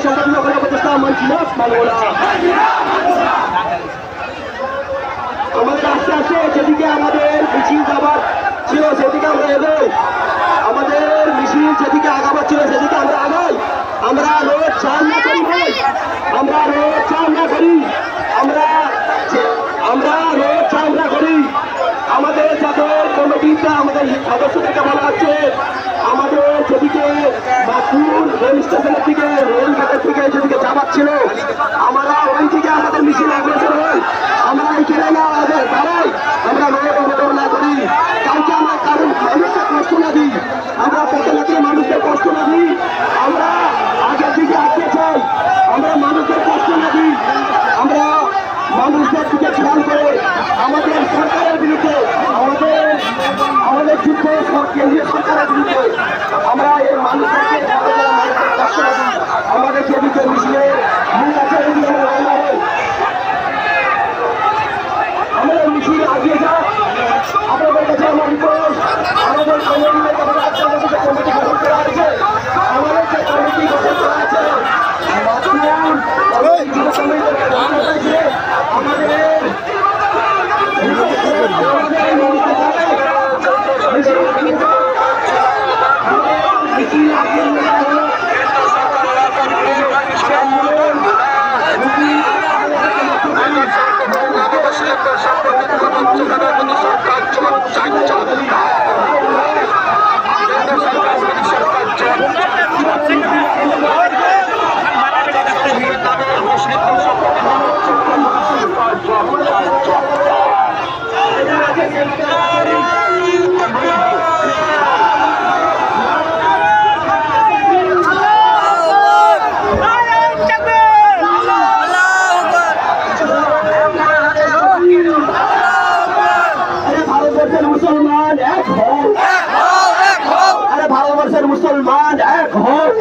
সম্পত্তি দখলের প্রচেষ্টা মানছি না, মানবো না। আমাদের আস্তে আস্তে যেদিকে আমাদের মিছিল যাবার ছিল সেদিকে আমরা এগোই, আমাদের মিছিল যেদিকে আগাবার ছিল সেদিকে আমরা আগাই। আমরা রোড চাল না করি ভাই, আমরা রোড চাল না করি, আমরা রোড চাল না করি। আমাদের যাদের কমিটিটা আমাদের সদস্যদেরকে বলা হচ্ছে আমাদের যেদিকে বাঁকুড় রেল স্টেশনের দিকে রেল ঘাটের দিকে যেদিকে যাবার ছিল আমরা ওই দিকে আমাদের মিছিল অগ্রসর হই। আমরা এখানে না আমাদের দাঁড়াই, আমরা রোড অবতরণ না করি, কাউকে আমরা কারণ মানুষকে কষ্ট না দিই, আমরা পথে মানুষদের কষ্ট না দিই, আমরা আগের দিকে আসতে চাই, আমরা মানুষদের কষ্ট না দিই, আমরা মানুষদের দিকে খেয়াল করে আমাদের সরকারের বিরুদ্ধে আমাদের যুদ্ধ কেন্দ্রীয় সরকারের বিরুদ্ধে আমরা এই মানুষদেরকে কষ্ট না দিই। আমাদের যেদিকে মিছিলে মূল আছে আমাদের মিছিল আগিয়ে যাক। আপনাদের কাছে আমার রিপোর্ট, আমাদের কমিটি গঠন করা আছে, আমাদের যে কমিটি গঠন করা আছে মুসলমান এক হোক,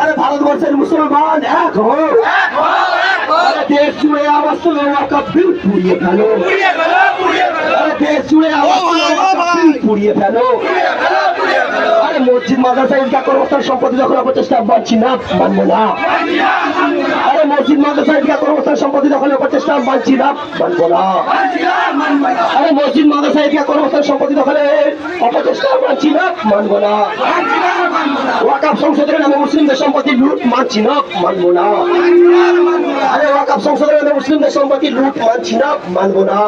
আরে ভারতবর্ষের মুসলমান এক হোক, আরে দেশ জুড়ে আওয়াজ তুলে ওয়াকফ বিল পুড়িয়ে ফেলো, আরে দেশ জুড়ে আওয়াজ তুলে ওয়াকফ বিল পুড়িয়ে ফেলো। আরে মসজিদ মাদ্রাসা ঈদগাহ কর্মস্থান সম্পত্তি দখলের প্রচেষ্টা মানছি না, মানবো না। আরে মসজিদ মাদ্রাসা ঈদগাহ কর্মস্থান সম্পত্তি দখলের প্রচেষ্টা মানছি না, মানবো না। আরে মসজিদ মাদ্রাসা ঈদগাহ কর্মস্থান সম্পত্তি দখলের অপচেষ্টা মানছি না, মানবো না। ওয়াকফ সংসদের নামে মুসলিমদের সম্পত্তি লুট মানছি না, মানবো না। আরে ওয়াকফ সংসদের নামে মুসলিমদের সম্পত্তি লুট মানছি না, মানবো না।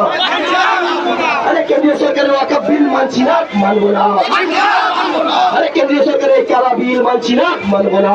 আরে কেন্দ্রীয় সরকারের ওয়াকফ বিল মানছি না, মানবো না। আরে কেন্দ্রীয় সরকারের কালা বিল মানছি না, মানবো না।